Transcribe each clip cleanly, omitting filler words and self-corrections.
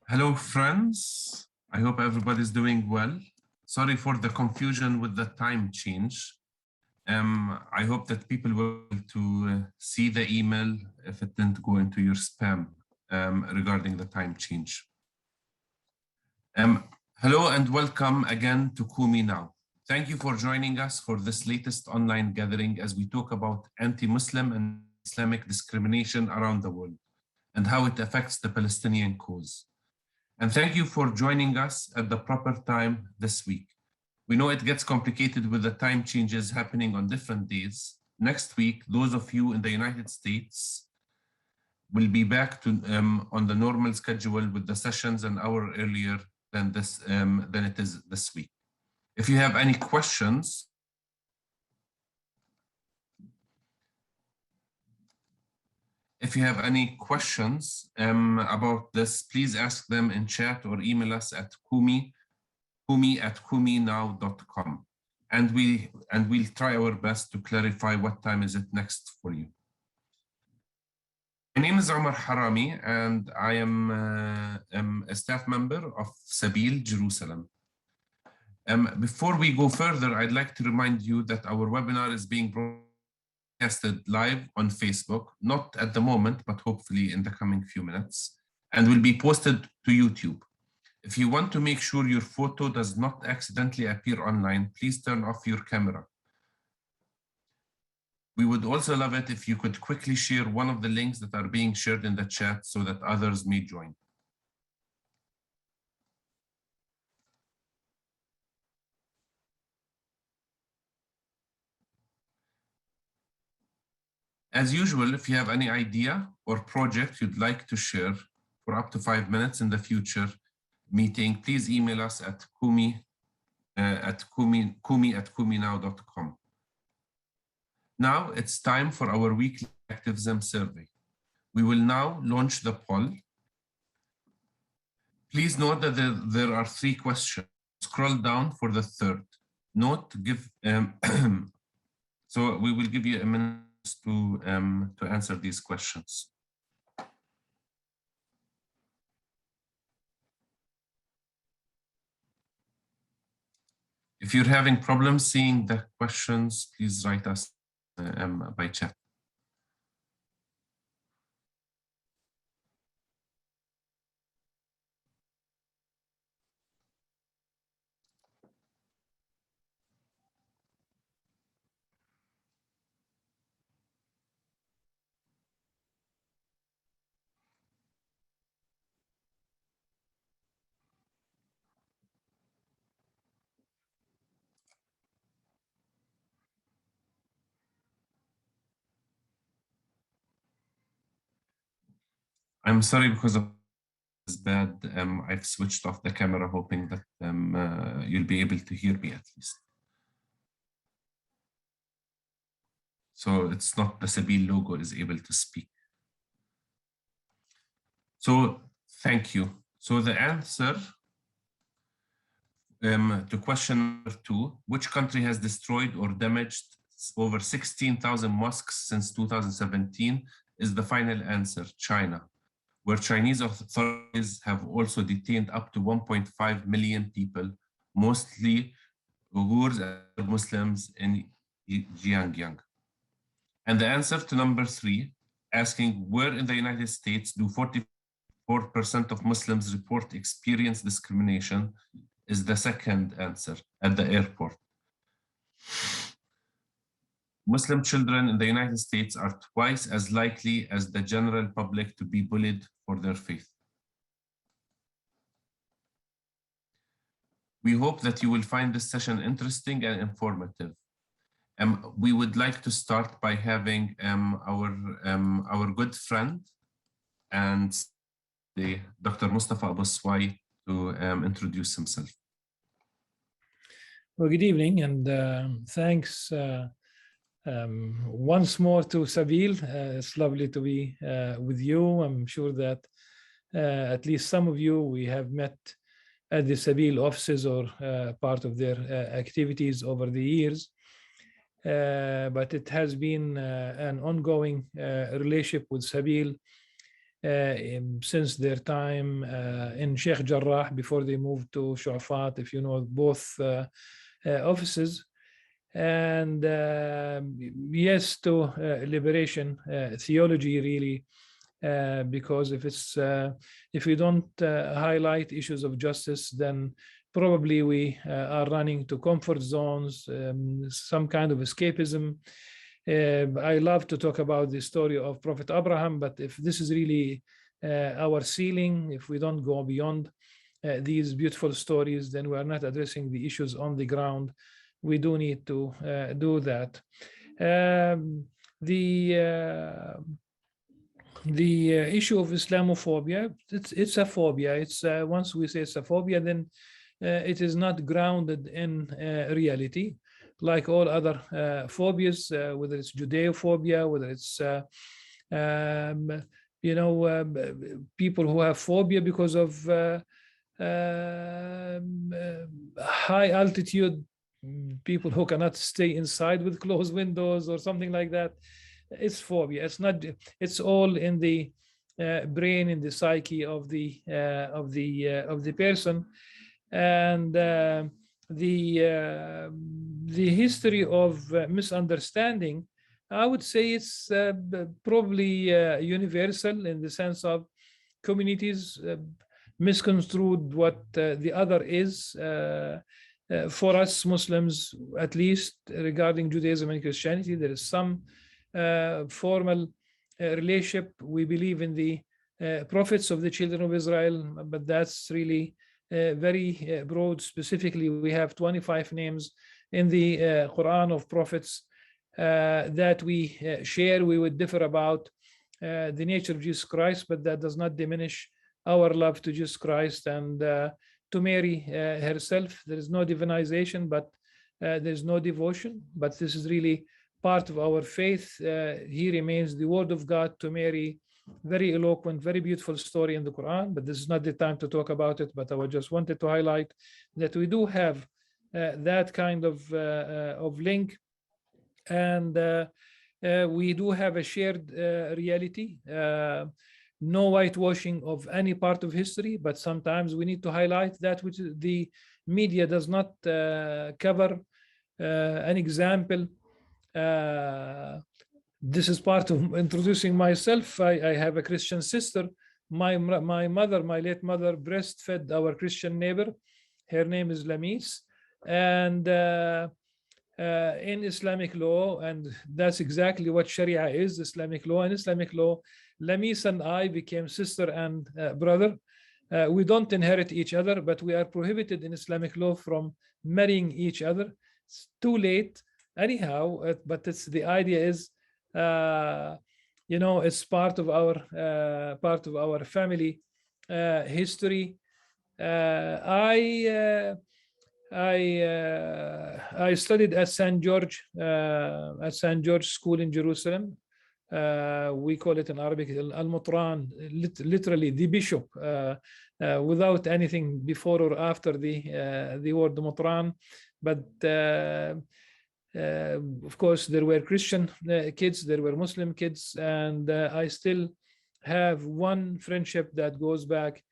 Hello, friends. I hope everybody's doing well. Sorry for the confusion with the time change. I hope that people will see the email if it didn't go into your spam regarding the time change. Hello and welcome again to Kumi Now. Thank you for joining us for this latest online gathering as we talk about anti-Muslim and Islamic discrimination around the world and how it affects the Palestinian cause. And thank you for joining us at the proper time this week. We know it gets complicated with the time changes happening on different days. Next week, those of you in the United States will be back to on the normal schedule with the sessions an hour earlier than it is this week. If you have any questions, about this, please ask them in chat or email us at kumi@kuminow.com. And we'll try our best to clarify what time is it next for you. My name is Omar Harami, and I am a staff member of Sabil Jerusalem. Before we go further, I'd like to remind you that our webinar is being broadcasted live on Facebook, not at the moment, but hopefully in the coming few minutes, and will be posted to YouTube. If you want to make sure your photo does not accidentally appear online, please turn off your camera. We would also love it if you could quickly share one of the links that are being shared in the chat so that others may join. As usual, if you have any idea or project you'd like to share for up to 5 minutes in the future meeting, please email us at kumi@kuminow.com. Now it's time for our weekly activism survey. We will now launch the poll. Please note that there are 3 questions. Scroll down for the third. So we will give you a minute to answer these questions. If you're having problems seeing the questions, please write us by chat. I'm sorry because of this bad. I've switched off the camera, hoping that you'll be able to hear me at least. So it's not the Sabil logo is able to speak. So thank you. So the answer to question number 2, which country has destroyed or damaged over 16,000 mosques since 2017, is the final answer, China, where Chinese authorities have also detained up to 1.5 million people, mostly Uyghurs and Muslims in Xinjiang. And the answer to number 3, asking where in the United States do 44% of Muslims report experience discrimination, is the second answer, at the airport. Muslim children in the United States are twice as likely as the general public to be bullied for their faith. We hope that you will find this session interesting and informative. We would like to start by having our good friend and Dr. Mustafa Abu Swai to introduce himself. Well, good evening, and thanks once more to Sabil. It's lovely to be with you. I'm sure that at least some of you we have met at the Sabil offices or part of their activities over the years. But it has been an ongoing relationship with Sabil since their time in Sheikh Jarrah before they moved to Shu'afat, if you know both offices. And yes to liberation theology, really, because if we don't highlight issues of justice, then probably we are running to comfort zones, some kind of escapism. I love to talk about the story of Prophet Abraham, but if this is really our ceiling, if we don't go beyond these beautiful stories, then we are not addressing the issues on the ground. We do need to do that. The issue of Islamophobia, it's a phobia. It's once we say it's a phobia, then it is not grounded in reality, like all other phobias, whether it's Judeophobia, whether it's people who have phobia because of high altitude, people who cannot stay inside with closed windows or something like that. It's phobia. It's not. It's all in the brain, in the psyche of the person, and the history of misunderstanding, I would say it's probably universal, in the sense of communities misconstrued what the other is. For us Muslims, at least regarding Judaism and Christianity, there is some formal relationship. We believe in the prophets of the children of Israel, but that's really very broad. Specifically, we have 25 names in the Quran of prophets that we share. We would differ about the nature of Jesus Christ, but that does not diminish our love to Jesus Christ and to Mary herself. There is no divinization, but there's no devotion. But this is really part of our faith. He remains the word of God to Mary. Very eloquent, very beautiful story in the Quran, but this is not the time to talk about it. But I just wanted to highlight that we do have that kind of link, and we do have a shared reality. No whitewashing of any part of history, but sometimes we need to highlight that which the media does not cover. An example, this is part of introducing myself. I have a Christian sister. My mother, my late mother, breastfed our Christian neighbor. Her name is Lamis. And in Islamic law, and that's exactly what Sharia is, Islamic law. In Islamic law, Lamis and I became sister and brother. We don't inherit each other, but we are prohibited in Islamic law from marrying each other. It's too late anyhow, but it's, the idea is, it's part of our family history. I studied at St. George School in Jerusalem. We call it in Arabic Al-Mutran, literally the bishop, without anything before or after the word Mutran. But of course, there were Christian kids, there were Muslim kids, and I still have one friendship that goes back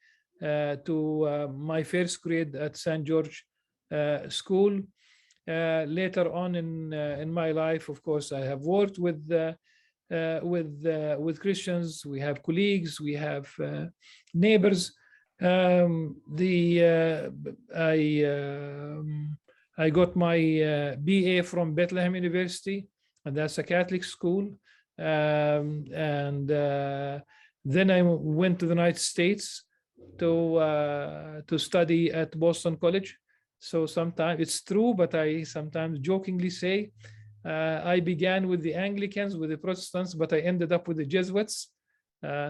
to my first grade at St. George School. Later on in my life, of course, I have worked with Christians. We have colleagues, we have neighbors. I got my BA from Bethlehem University, and that's a Catholic school. And then I went to the United States to study at Boston College. So sometimes it's true, but I sometimes jokingly say I began with the Anglicans, with the Protestants, but I ended up with the Jesuits.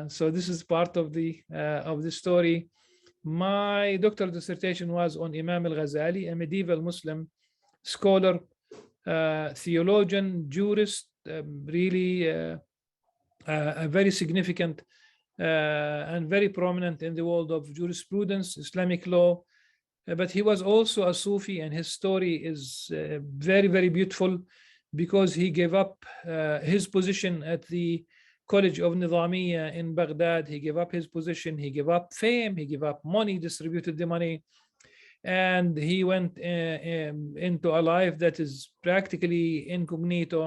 So this is part of the story. My doctoral dissertation was on Imam al-Ghazali, a medieval Muslim scholar, theologian, jurist, really a very significant and very prominent in the world of jurisprudence, Islamic law. But he was also a Sufi, and his story is very, very beautiful, because he gave up his position at the College of Nizamiya in Baghdad. He gave up his position, he gave up fame, he gave up money, distributed the money, and he went into a life that is practically incognito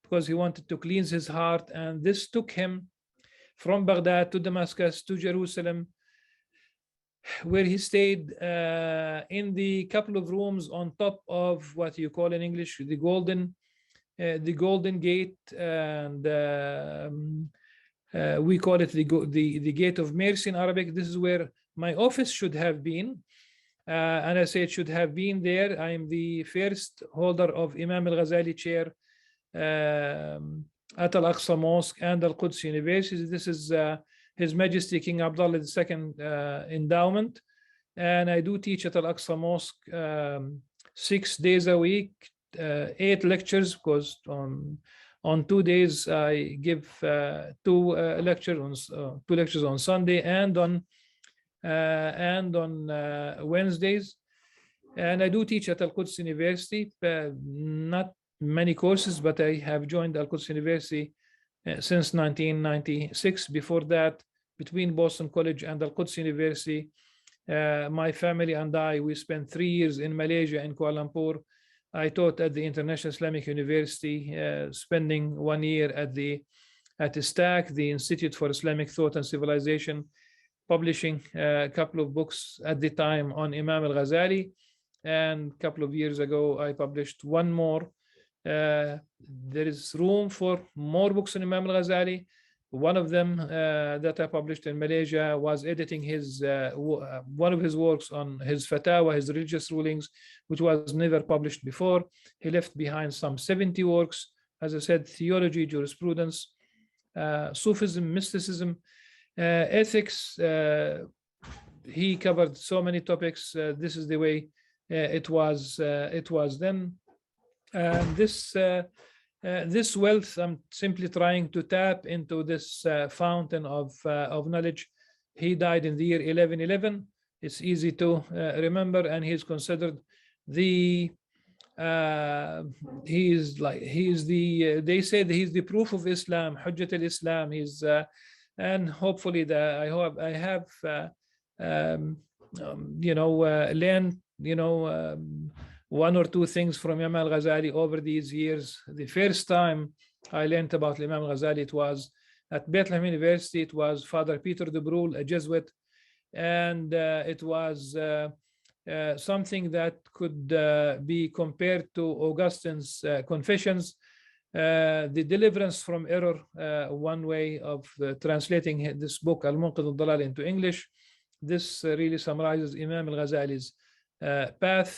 because he wanted to cleanse his heart. And this took him from Baghdad to Damascus to Jerusalem, where he stayed in the couple of rooms on top of what you call in English the Golden Gate, and we call it the Gate of Mercy in Arabic. This is where my office should have been, and I say it should have been there. I am the first holder of Imam al-Ghazali chair at Al-Aqsa Mosque and Al-Quds University. This is His Majesty King Abdullah II endowment, and I do teach at Al-Aqsa Mosque 6 days a week, 8 lectures, because on 2 days I give 2 lectures on Sunday and on Wednesdays. And I do teach at Al-Quds University, not many courses, but I have joined Al-Quds University since 1996. Before that, between Boston College and Al-Quds University, my family and we spent 3 years in Malaysia, in Kuala Lumpur. I taught at the International Islamic University, spending 1 year at ISTAC, the Institute for Islamic Thought and Civilization, publishing a couple of books at the time on Imam al-Ghazali. And a couple of years ago, I published one more. There is room for more books on Imam al-Ghazali. One of them that I published in Malaysia was editing his one of his works on his fatwa, his religious rulings, which was never published before. He left behind some 70 works, as I said, theology, jurisprudence, Sufism, mysticism, ethics. He covered so many topics. This is the way it was then. And this wealth, I'm simply trying to tap into this fountain of knowledge. He died in the year 1111. It's easy to remember, and he's considered the they say that he's the proof of Islam, Hujjat al-Islam. He's and hopefully I have learned one or two things from Imam al-Ghazali over these years. The first time I learned about Imam al-Ghazali, it was at Bethlehem University. It was Father Peter de Brul, a Jesuit, and it was something that could be compared to Augustine's Confessions, the deliverance from error, one way of translating this book, Al-Munqidh al-Dalal, into English. This really summarizes Imam al-Ghazali's path.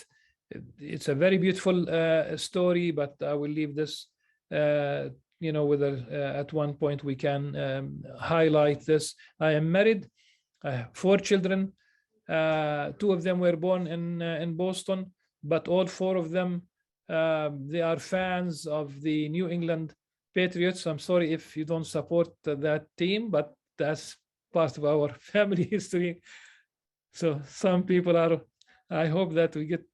It's a very beautiful story, but I will leave this, whether at one point we can highlight this. I am married. I have 4 children. 2 of them were born in Boston, but all 4 of them, they are fans of the New England Patriots. I'm sorry if you don't support that team, but that's part of our family history. So some people are. I hope that we get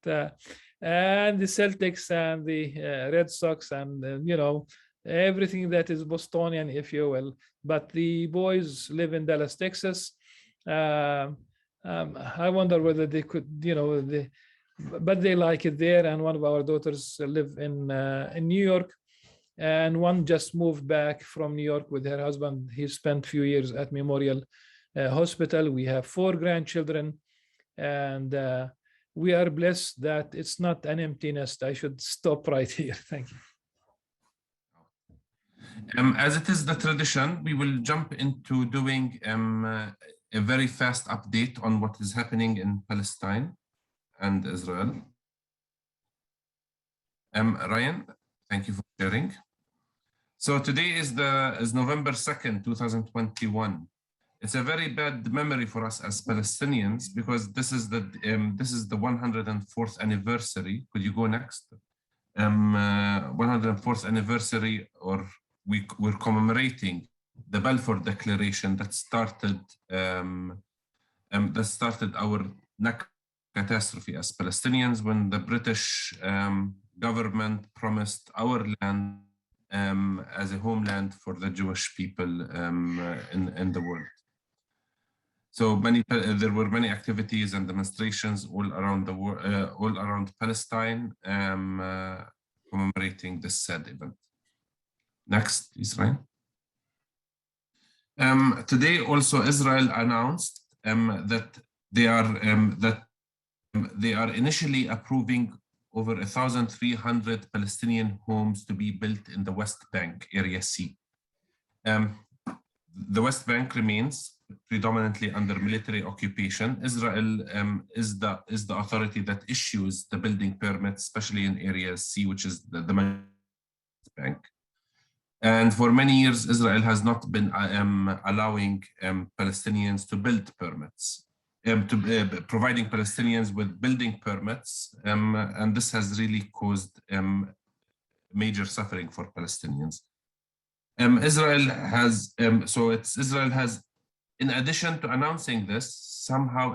and the Celtics and the Red Sox and everything that is Bostonian, if you will. But the boys live in Dallas, Texas. I wonder whether they could, but they like it there. And one of our daughters live in New York, and one just moved back from New York with her husband. He spent a few years at Memorial Hospital. We have 4 grandchildren, and we are blessed that it's not an empty nest. I should stop right here. Thank you. As it is the tradition, we will jump into doing a very fast update on what is happening in Palestine and Israel. Ryan, thank you for sharing. So today is November 2nd, 2021. It's a very bad memory for us as Palestinians, because this is the 104th anniversary. Could you go next? 104th anniversary, or we're commemorating the Balfour Declaration that started our catastrophe as Palestinians, when the British government promised our land as a homeland for the Jewish people in the world. So there were many activities and demonstrations all around the world, all around Palestine, commemorating this sad event. Next, please, Ryan. Today, also, Israel announced that they are initially approving over 1,300 Palestinian homes to be built in the West Bank, Area C. The West Bank remains predominantly under military occupation. Israel is the authority that issues the building permits, especially in Area C, which is the West Bank. And for many years, Israel has not been allowing Palestinians to build permits, providing Palestinians with building permits, and this has really caused major suffering for Palestinians. Israel has, in addition to announcing this, somehow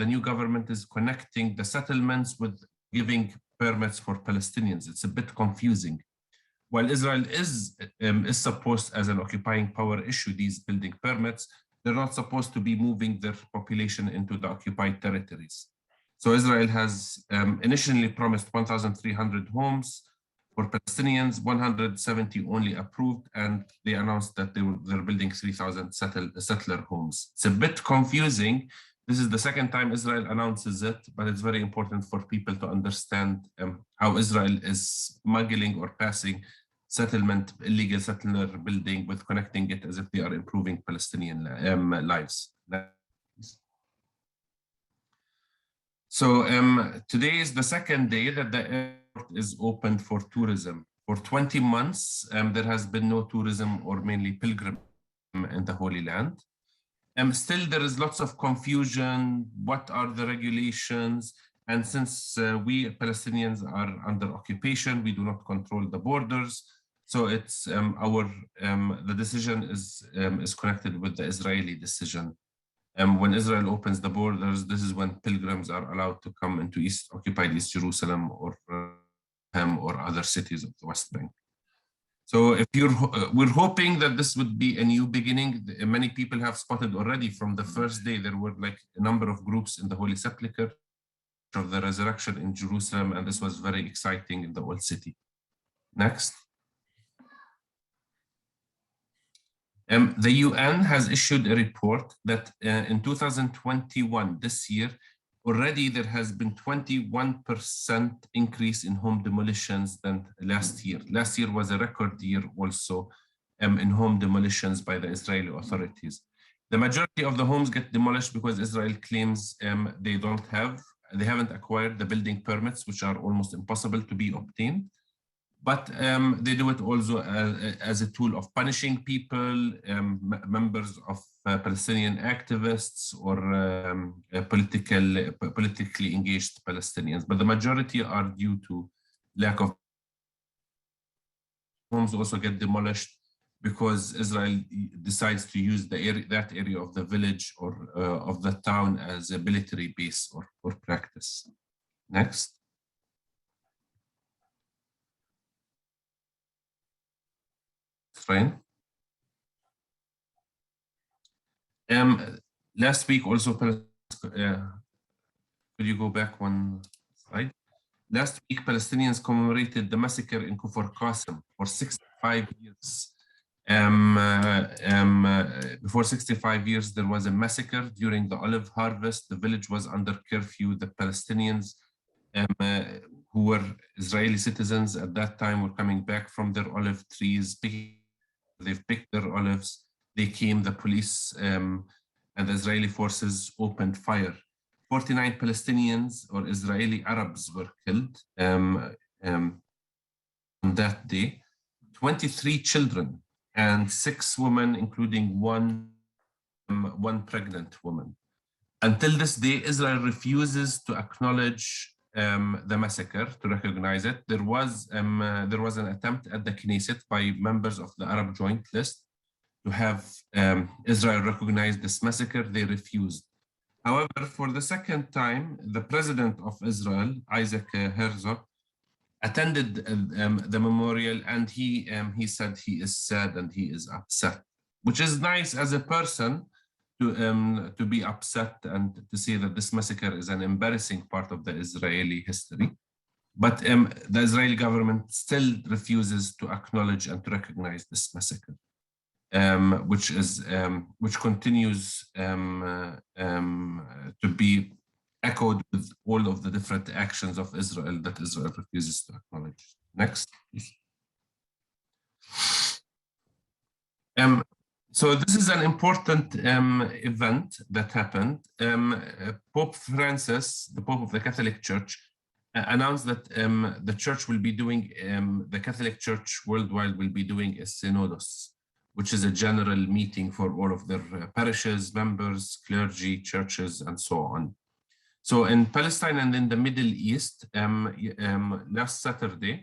the new government is connecting the settlements with giving permits for Palestinians. It's a bit confusing. While Israel is supposed, as an occupying power, issue these building permits, they're not supposed to be moving their population into the occupied territories. So Israel has initially promised 1,300 homes for Palestinians, 170 only approved, and they announced that they're building 3,000 settler homes. It's a bit confusing. This is the second time Israel announces it, but it's very important for people to understand how Israel is smuggling or passing illegal settler building with connecting it as if they are improving Palestinian lives. So today is the second day that the airport is open for tourism. For 20 months, there has been no tourism or mainly pilgrim in the Holy Land. Still, there is lots of confusion. What are the regulations? And since we Palestinians are under occupation, we do not control the borders. So it's the decision is connected with the Israeli decision. When Israel opens the borders, this is when pilgrims are allowed to come into occupied East Jerusalem or other cities of the West Bank. So if we're hoping that this would be a new beginning. Many people have spotted already from the first day, there were like a number of groups in the Holy Sepulchre of the resurrection in Jerusalem, and this was very exciting in the old city. Next. The UN has issued a report that in 2021, this year, already there has been 21% increase in home demolitions than last year. Last year was a record year also in home demolitions by the Israeli authorities. The majority of the homes get demolished because Israel claims they haven't acquired the building permits, which are almost impossible to be obtained. But they do it also as a tool of punishing people, members of Palestinian activists or politically engaged Palestinians. But the majority are due to lack of homes also get demolished because Israel decides to use that area of the village or of the town as a military base or practice. Next. Fine. Last week also, could you go back one slide? Last week, Palestinians commemorated the massacre in Kfar Qasim for 65 years. Before 65 years, there was a massacre during the olive harvest. The village was under curfew. The Palestinians who were Israeli citizens at that time were coming back from their olive trees. They've picked their olives. They came, the police and the Israeli forces opened fire. 49 Palestinians or Israeli Arabs were killed on that day. 23 children and 6 women, including one pregnant woman. Until this day, Israel refuses to acknowledge the massacre, to recognize it. There was an attempt at the Knesset by members of the Arab Joint List to have Israel recognize this massacre. They refused. However, for the second time, the president of Israel, Isaac Herzog, attended the memorial, and he said he is sad and he is upset, which is nice as a person to be upset and to see that this massacre is an embarrassing part of the Israeli history. But the Israeli government still refuses to acknowledge and to recognize this massacre, which continues to be echoed with all of the different actions of Israel that Israel refuses to acknowledge. Next, please. So this is an important event that happened. Pope Francis, the Pope of the Catholic Church, announced that the church will be doing, the Catholic Church worldwide will be doing a synodos, which is a general meeting for all of their parishes, members, clergy, churches, and so on. So in Palestine and in the Middle East, last Saturday,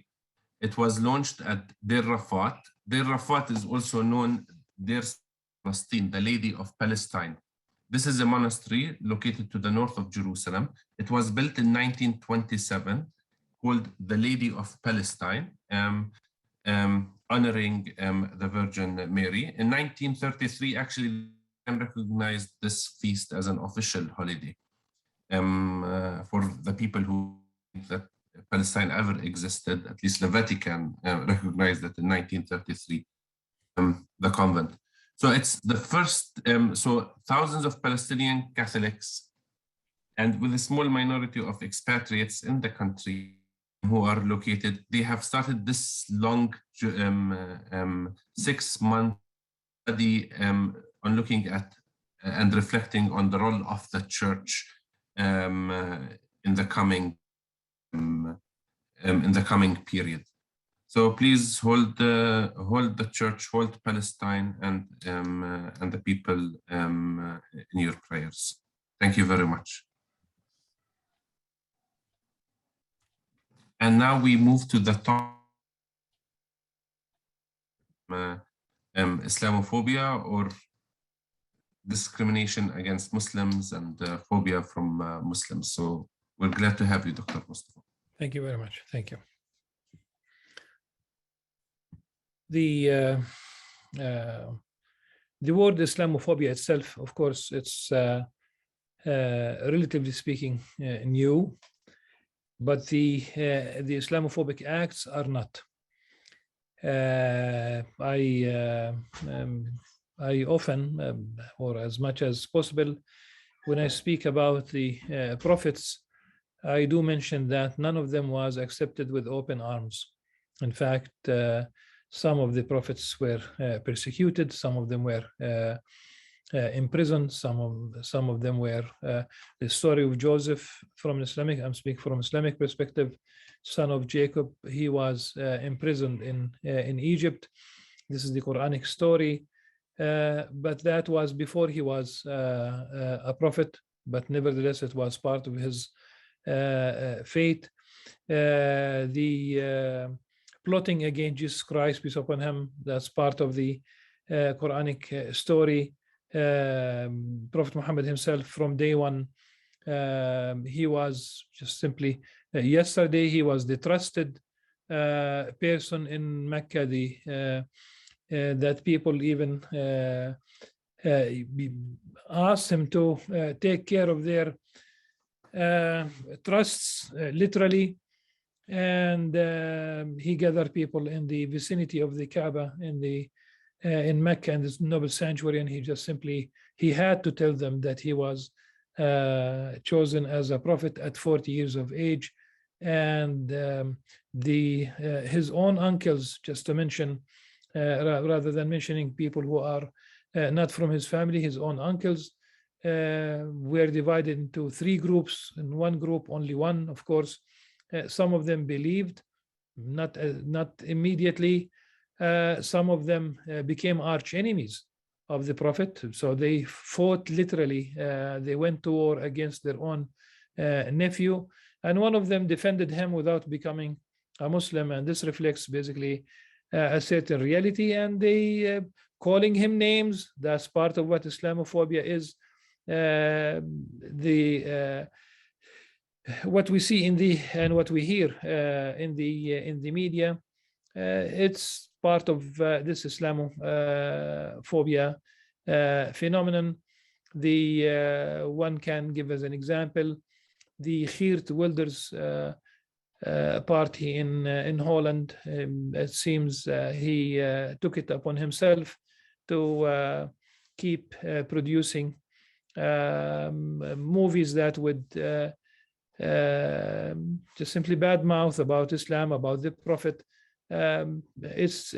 it was launched at Deir Rafat. Deir Rafat is also known Deir Palestine, the Lady of Palestine. This is a monastery located to the north of Jerusalem. It was built in 1927, called the Lady of Palestine, honoring the Virgin Mary. In 1933, actually, they recognized this feast as an official holiday for the people who think that Palestine ever existed. At least the Vatican recognized that in 1933, the convent. So it's the first, so thousands of Palestinian Catholics and with a small minority of expatriates in the country who are located, they have started this long 6-month study on looking at and reflecting on the role of the church in the coming period. So please hold the church, hold Palestine, and the people in your prayers. Thank you very much. And now we move to the top, Islamophobia or discrimination against Muslims and phobia from Muslims. So we're glad to have you, Dr. Mustafa. Thank you very much. Thank you. The word Islamophobia itself, of course, it's relatively speaking new, but the Islamophobic acts are not. I often, or as much as possible, when I speak about the prophets, I do mention that none of them was accepted with open arms. In fact, some of the prophets were persecuted, some of them were imprisoned, some of them were, the story of Joseph from Islamic, I'm speaking from Islamic perspective, son of Jacob, he was imprisoned in Egypt. This is the Quranic story, but that was before he was a prophet, but nevertheless it was part of his fate. The plotting against Jesus Christ, peace upon him, that's part of the Quranic story. Prophet Muhammad himself, from day one, he was just simply, yesterday he was the trusted person in Mecca, that people even asked him to take care of their trusts, literally. And he gathered people in the vicinity of the Kaaba in Mecca, in this noble sanctuary, and he just simply, he had to tell them that he was chosen as a prophet at 40 years of age. And his own uncles, just to mention, rather than mentioning people who are not from his family, his own uncles were divided into 3 groups. In one group, only one, of course. Some of them believed, not immediately. Some of them became arch enemies of the prophet, so they fought literally. They went to war against their own nephew, and one of them defended him without becoming a Muslim, and this reflects basically a certain reality. And they calling him names, that's part of what Islamophobia is. what we see in the and what we hear in the media, it's part of this Islamophobia phenomenon. The one can give as an example the Geert Wilders party in Holland. It seems he took it upon himself to keep producing movies that would just simply badmouth about Islam, about the Prophet. It's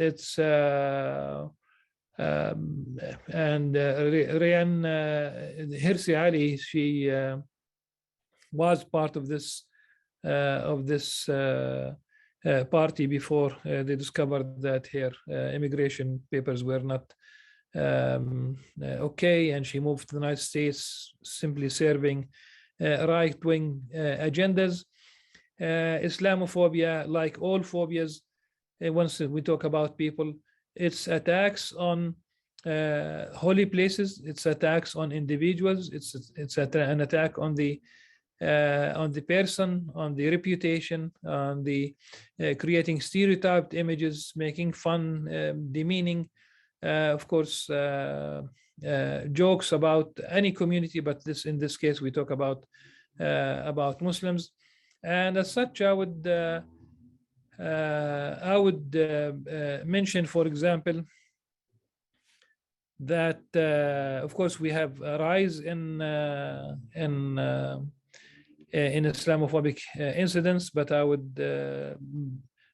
and Ryan Hirsi Ali, she was part of this party before they discovered that her immigration papers were not okay, and she moved to the United States, simply serving right-wing agendas. Islamophobia, like all phobias, once we talk about people, it's attacks on holy places, it's attacks on individuals, it's an attack on the person, on the reputation, on the creating stereotyped images, making fun, demeaning, of course, jokes about any community, but in this case we talk about Muslims. And as such, I would mention, for example, that of course we have a rise in Islamophobic incidents, but I would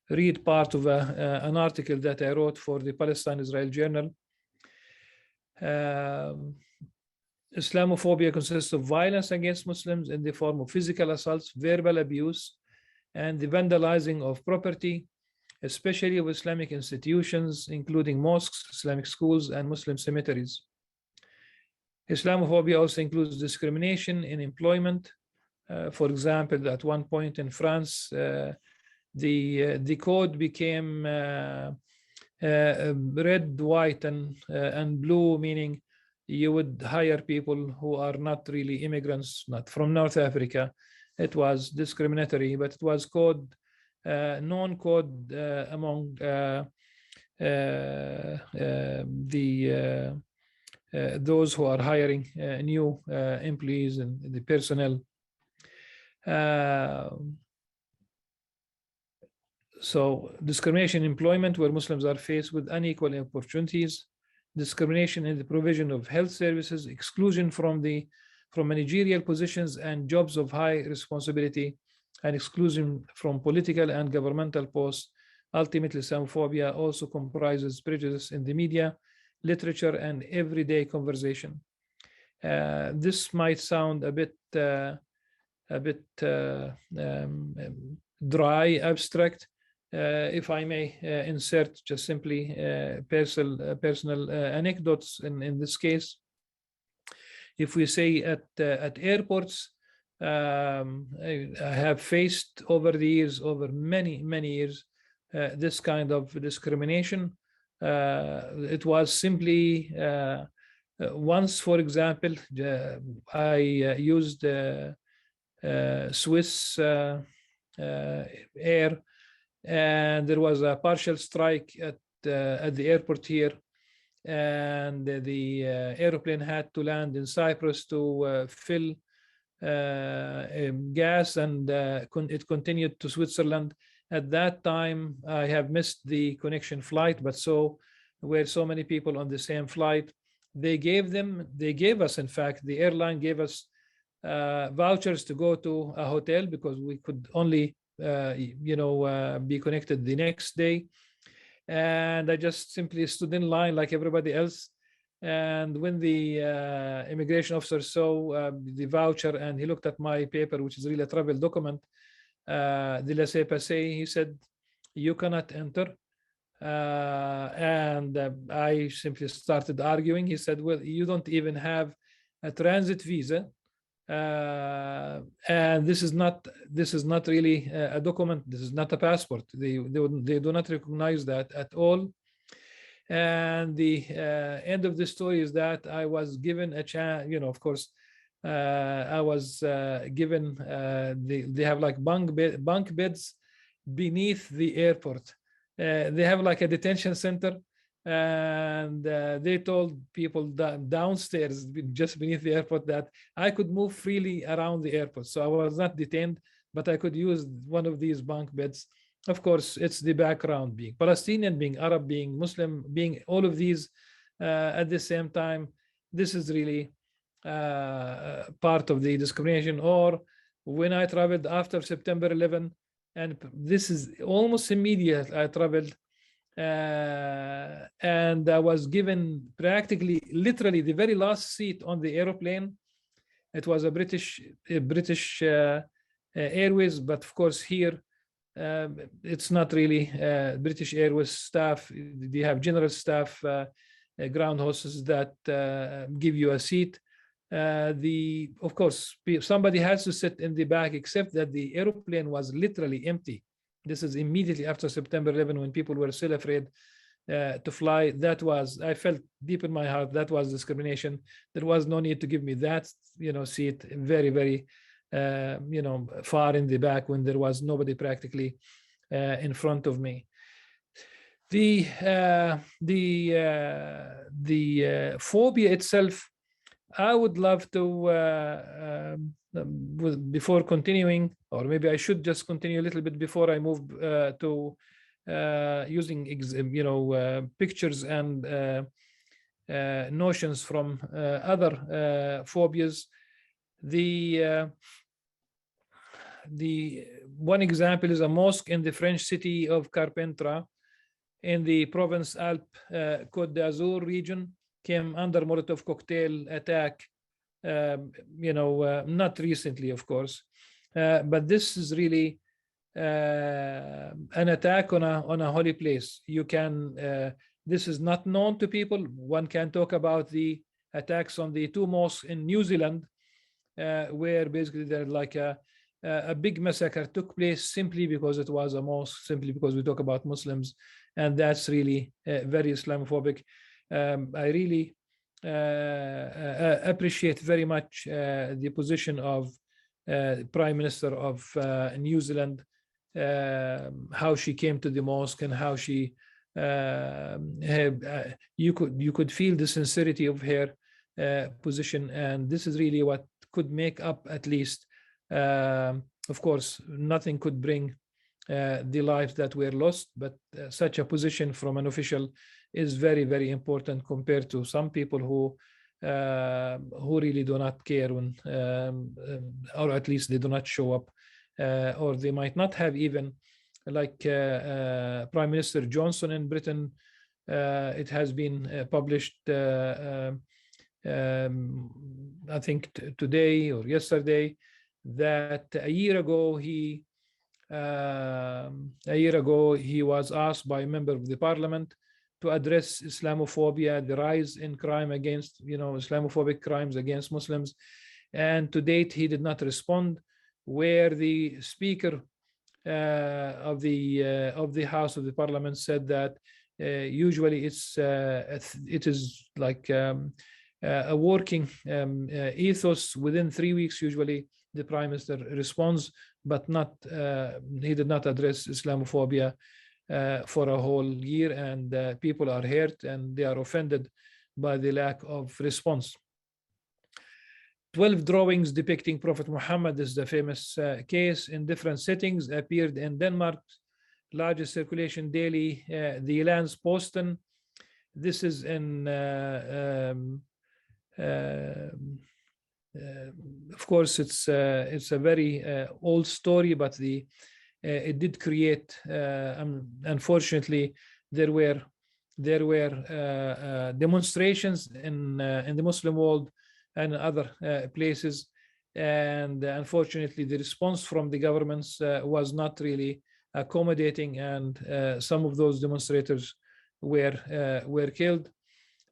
read part of an article that I wrote for the Palestine-Israel Journal. Islamophobia consists of violence against Muslims in the form of physical assaults, verbal abuse, and the vandalizing of property, especially of Islamic institutions, including mosques, Islamic schools, and Muslim cemeteries. Islamophobia also includes discrimination in employment. For example, at one point in France, the code became red, white, and blue, meaning you would hire people who are not really immigrants, not from North Africa. It was discriminatory, but it was code, known code among those who are hiring new employees and the personnel. So discrimination in employment, where Muslims are faced with unequal opportunities, discrimination in the provision of health services, exclusion from managerial positions and jobs of high responsibility, and exclusion from political and governmental posts. Ultimately, Islamophobia also comprises prejudice in the media, literature, and everyday conversation. This might sound a bit dry, abstract. If I may insert just simply personal anecdotes in this case. If we say at airports, I have faced over the years, over many years, this kind of discrimination. It was simply once, for example, I used Swiss Air, and there was a partial strike at the airport here, and the airplane had to land in Cyprus to fill gas, and it continued to Switzerland. At that time, I have missed the connection flight, but so were so many people on the same flight. They gave us, in fact, the airline gave us vouchers to go to a hotel because we could only be connected the next day. And I just simply stood in line like everybody else. And when the immigration officer saw the voucher and he looked at my paper, which is really a travel document, the laissez-passer, he said, "You cannot enter." And I simply started arguing. He said, "Well, you don't even have a transit visa. And this is not really a document. This is not a passport. They do not recognize that at all." And the end of the story is that I was given a chance. Of course, I was given, they have like bunk beds beneath the airport. They have like a detention center, and they told people downstairs, just beneath the airport, that I could move freely around the airport. So I was not detained, but I could use one of these bunk beds. Of course, it's the background, being Palestinian, being Arab, being Muslim, being all of these at the same time. This is really part of the discrimination. Or when I traveled after September 11, and this is almost immediate, I traveled and I was given practically, literally, the very last seat on the airplane. It was a British Airways, but of course here it's not really British Airways staff. They have general staff, ground hostesses that give you a seat. Of course, somebody has to sit in the back, except that the airplane was literally empty. This is immediately after September 11, when people were still afraid to fly. That was, I felt deep in my heart, that was discrimination. There was no need to give me that, seat very, very, far in the back, when there was nobody practically in front of me. The phobia itself, I would love to, before continuing, or maybe I should just continue a little bit before I move to using, pictures and notions from other phobias. The one example is a mosque in the French city of Carpentras in the province Côte d'Azur region came under Molotov cocktail attack, not recently, of course, but this is really an attack on a holy place. You can, this is not known to people. One can talk about the attacks on the two mosques in New Zealand, where basically they're like a big massacre took place simply because it was a mosque, simply because we talk about Muslims, and that's really very Islamophobic. I really appreciate very much the position of Prime Minister of New Zealand, how she came to the mosque, and how she you could feel the sincerity of her position, and this is really what could make up, at least, of course, nothing could bring the lives that were lost, but such a position from an official is very, very important, compared to some people who really do not care when, or at least they do not show up, or they might not have even, like Prime Minister Johnson in Britain. It has been published, I think today or yesterday, that a year ago he was asked by a member of the parliament to address Islamophobia, the rise in crime against, Islamophobic crimes against Muslims, and to date he did not respond. Where the Speaker of the House of the Parliament said that usually it is like a working ethos. Within 3 weeks, usually the Prime Minister responds, but not he did not address Islamophobia for a whole year, and people are hurt and they are offended by the lack of response. 12 drawings depicting Prophet Muhammad, this is the famous case, in different settings, appeared in Denmark's largest circulation daily, the Landsposten. This is in, of course, it's a very old story, but it did create, unfortunately, there were demonstrations in the Muslim world and other places, and unfortunately the response from the governments was not really accommodating, and some of those demonstrators were killed.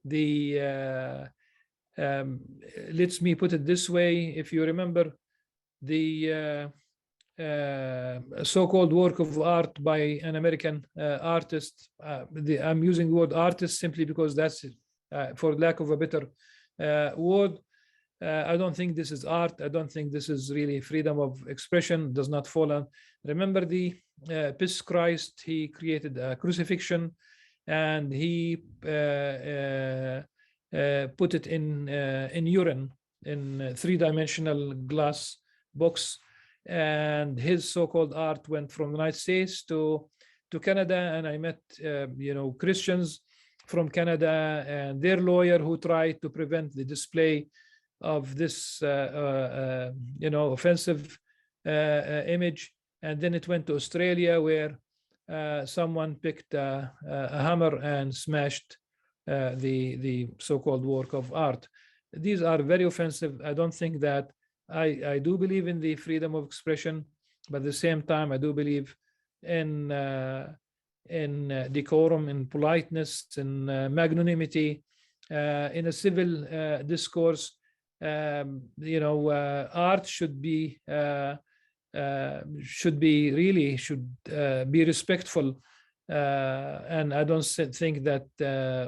Let me put it this way: if you remember the so-called work of art by an American artist, I'm using the word artist simply because that's, for lack of a better word, I don't think this is art. I don't think this is really freedom of expression. Does not fall on. Remember the Peace Christ? He created a crucifixion, and he put it in urine, in three-dimensional glass box, and his so-called art went from the United States to Canada, and I met Christians from Canada and their lawyer who tried to prevent the display of this offensive image. And then it went to Australia, where someone picked a hammer and smashed the so-called work of art. These are very offensive. I don't think that I do believe in the freedom of expression, but at the same time, I do believe in decorum, in politeness, in magnanimity, in a civil discourse. Art should be respectful, and I don't think that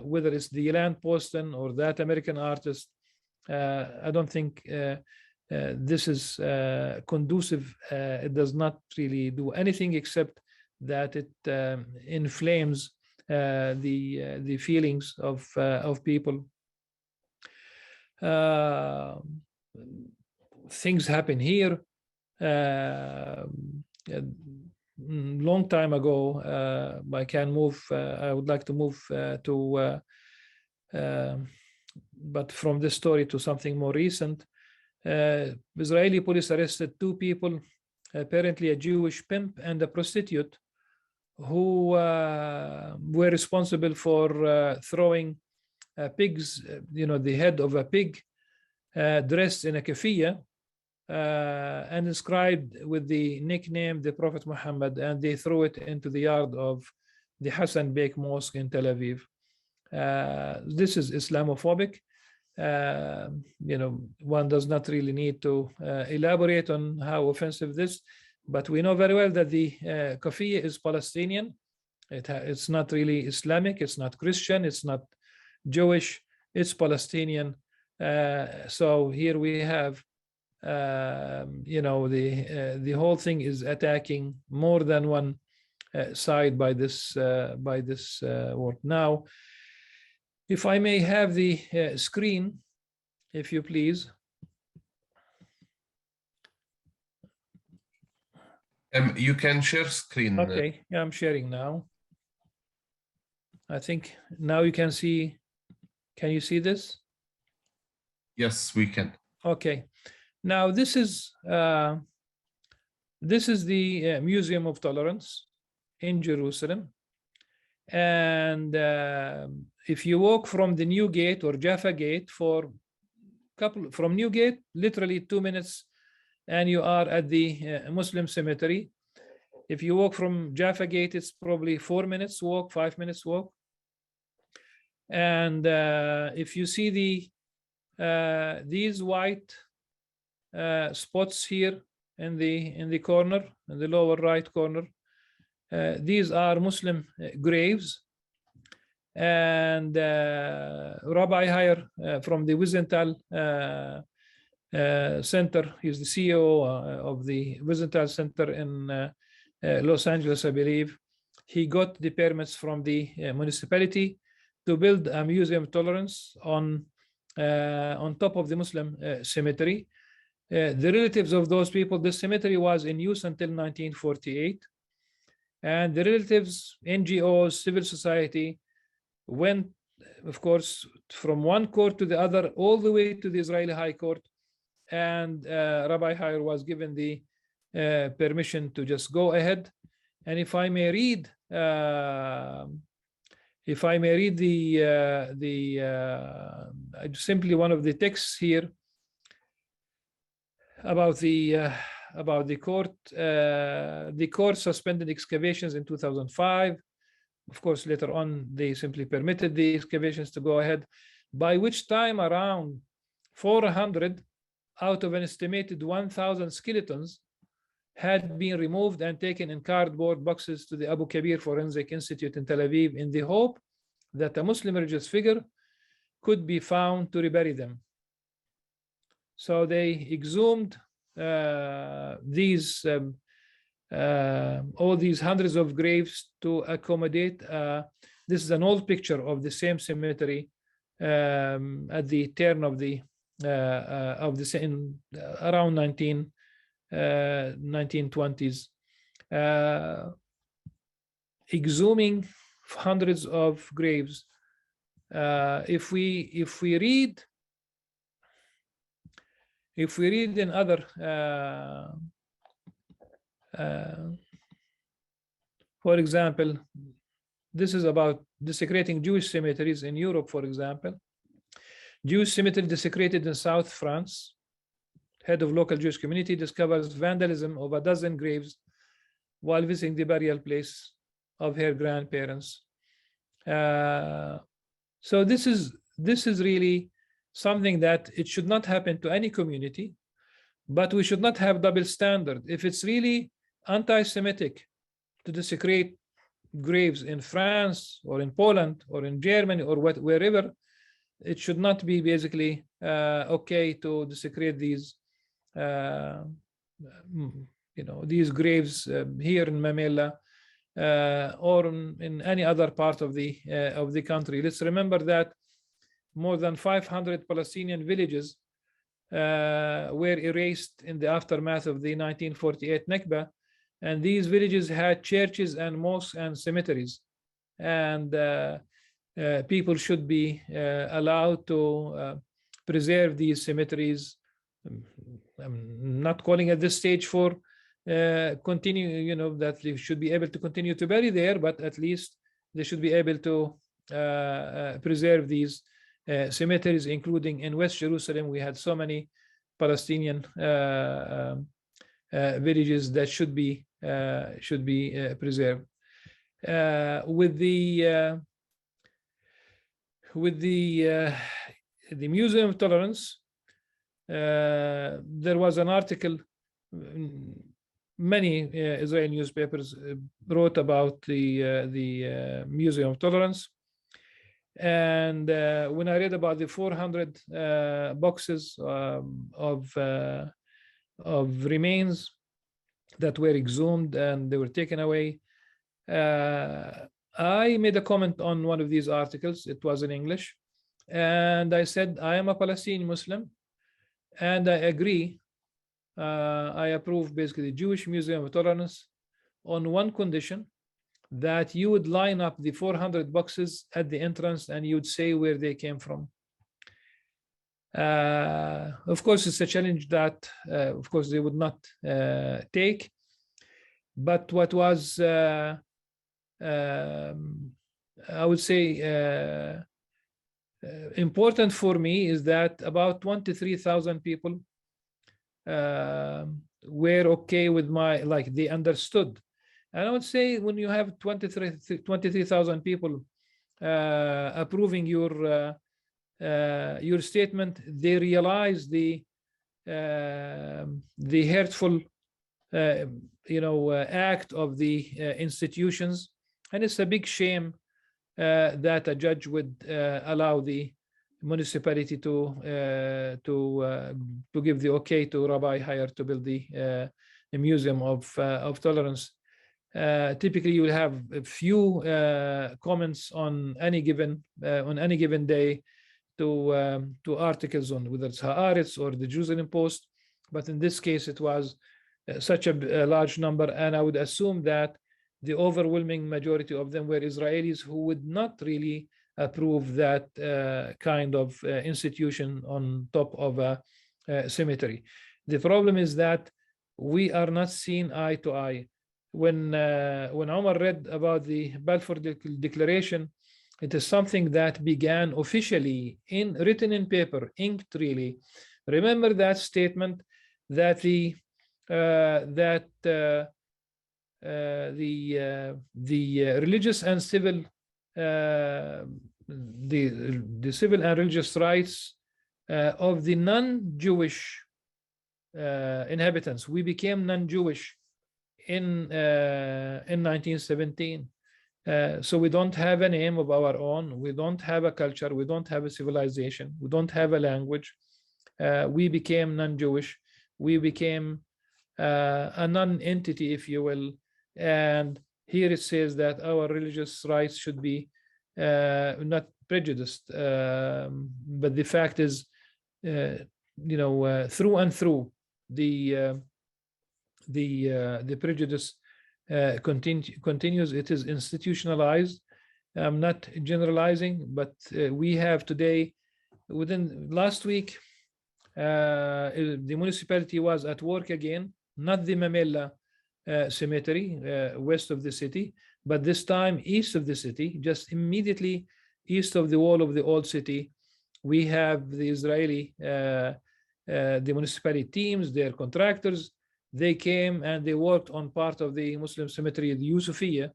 whether it's the Ilan Poston or that American artist, I don't think this is conducive. It does not really do anything except that it inflames the feelings of people. Things happen here. Long time ago, I can move. I would like to move but from this story to something more recent. Israeli police arrested two people, apparently a Jewish pimp and a prostitute, who were responsible for throwing pigs, the head of a pig dressed in a keffiyeh and inscribed with the nickname the Prophet Muhammad, and they threw it into the yard of the Hassan Bek Mosque in Tel Aviv. This is Islamophobic. One does not really need to elaborate on how offensive this, but we know very well that the keffiyeh is Palestinian. It's not really Islamic. It's not Christian. It's not Jewish. It's Palestinian. So here we have, the whole thing is attacking more than one side by this work. Now, if I may have the screen, if you please. You can share screen. Okay, yeah, I'm sharing now. I think now you can see. Can you see this? Yes, we can. Okay. Now this is the Museum of Tolerance in Jerusalem, and if you walk from the New Gate or Jaffa Gate from New Gate, literally 2 minutes, and you are at the Muslim cemetery. If you walk from Jaffa Gate, it's probably 4 minutes walk, 5 minutes walk. And if you see these white spots here in the corner, in the lower right corner, these are Muslim graves. And Rabbi Hayer from the Wiesenthal Center, he's the CEO of the Wiesenthal Center in Los Angeles, I believe. He got the permits from the municipality to build a museum of tolerance on top of the Muslim cemetery. The relatives of those people, the cemetery was in use until 1948. And the relatives, NGOs, civil society, went, of course, from one court to the other, all the way to the Israeli High Court. And Rabbi Hayer was given the permission to just go ahead. And if I may read, simply one of the texts here about the court. The court suspended excavations in 2005. Of course, later on, they simply permitted the excavations to go ahead, by which time around 400 out of an estimated 1,000 skeletons had been removed and taken in cardboard boxes to the Abu Kabir Forensic Institute in Tel Aviv in the hope that a Muslim religious figure could be found to rebury them. So they exhumed these all these hundreds of graves to accommodate. This is an old picture of the same cemetery at the turn of the around 1920s, exhuming hundreds of graves. If we read in other for example, this is about desecrating Jewish cemeteries in Europe, for example. Jewish cemetery desecrated in South France. Head of local Jewish community discovers vandalism of a dozen graves while visiting the burial place of her grandparents. So this is really something that it should not happen to any community, but we should not have double standard. If it's really anti-Semitic to desecrate graves in France or in Poland or in Germany or wherever, it should not be basically okay to desecrate these these graves here in Mamela or in any other part of the country. Let's remember that more than 500 Palestinian villages were erased in the aftermath of the 1948 Nakba, and these villages had churches and mosques and cemeteries, and people should be allowed to preserve these cemeteries. I'm not calling at this stage for continue, that they should be able to continue to bury there, but at least they should be able to preserve these cemeteries, including in West Jerusalem. We had so many Palestinian villages that should be preserved. With the Museum of Tolerance, there was an article. Many Israeli newspapers wrote about the Museum of Tolerance, and when I read about the 400 boxes of remains that were exhumed and they were taken away, I made a comment on one of these articles. It was in English, and I said, I am a Palestinian Muslim, and I agree. I approve basically the Jewish Museum of Tolerance on one condition, that you would line up the 400 boxes at the entrance and you would say where they came from. Of course, it's a challenge that, of course, they would not take. But what was, I would say, important for me is that about 23,000 people were okay with they understood. And I would say when you have 23,000 people approving your statement, they realize the hurtful act of the institutions, and it's a big shame that a judge would allow the municipality to give the okay to Rabbi Hayer to build the Museum of Tolerance. Typically, you will have a few comments on any given day to articles on whether it's Haaretz or the Jerusalem Post, but in this case it was such a large number, and I would assume that the overwhelming majority of them were Israelis who would not really approve that kind of institution on top of a cemetery. The problem is that we are not seen eye to eye. When Omar read about the Balfour Declaration, it is something that began officially written in paper, inked really. Remember that statement that the religious and civil the civil and religious rights of the non-Jewish inhabitants. We became non-Jewish in 1917. So we don't have a name of our own. We don't have a culture. We don't have a civilization. We don't have a language. we became non-Jewish. We became a non-entity, if you will. And here it says that our religious rights should be not prejudiced. But the fact is, through and through, the prejudice continues. It is institutionalized. I'm not generalizing, but we have today, within last week, the municipality was at work again, not the Mamela cemetery west of the city, but this time east of the city, just immediately east of the wall of the old city. We have the Israeli, the municipality teams, their contractors. They came and they worked on part of the Muslim cemetery, the Yusufiya.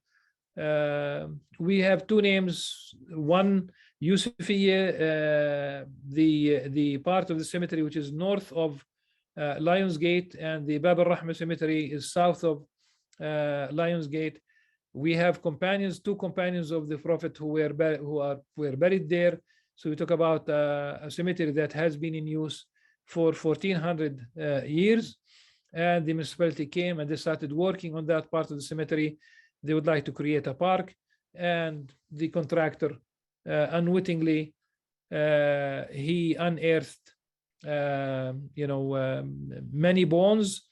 We have two names. One, Yusufiya, the part of the cemetery which is north of Lionsgate, and the Bab al-Rahma cemetery is south of Lionsgate. We have companions, two companions of the Prophet who were buried there. So we talk about a cemetery that has been in use for 1400 years. And the municipality came and they started working on that part of the cemetery. They would like to create a park, and the contractor unwittingly he unearthed many bones.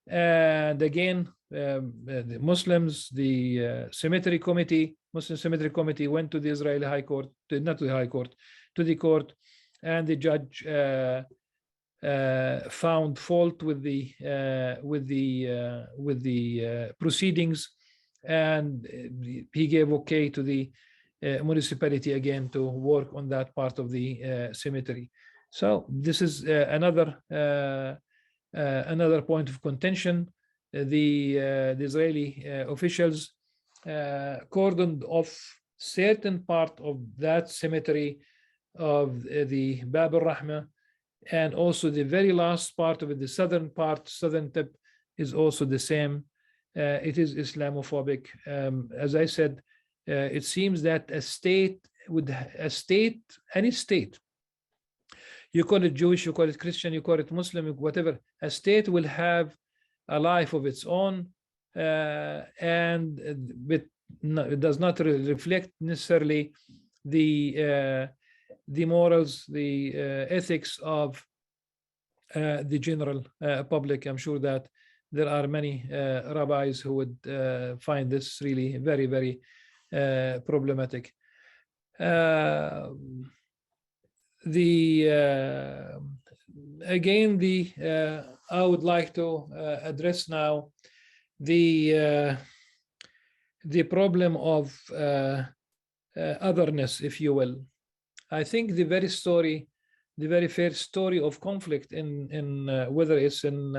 And again, the Muslims, the cemetery committee, Muslim cemetery committee, went to the Israeli High Court, not to the High Court, to the court, and the judge found fault with the proceedings, and he gave okay to the municipality again to work on that part of the cemetery. So this is another point of contention. The Israeli officials cordoned off certain part of that cemetery of the Bab al-Rahma, and also the very last part of it, the southern part, southern tip, is also the same. It is Islamophobic. As I said, it seems that any state, you call it Jewish, you call it Christian, you call it Muslim, whatever, a state will have a life of its own, and it does not reflect necessarily the morals, the ethics of the general public. I'm sure that there are many rabbis who would find this really very, very problematic. I would like to address now the problem of otherness, if you will. I think the very first story of conflict in whether it's in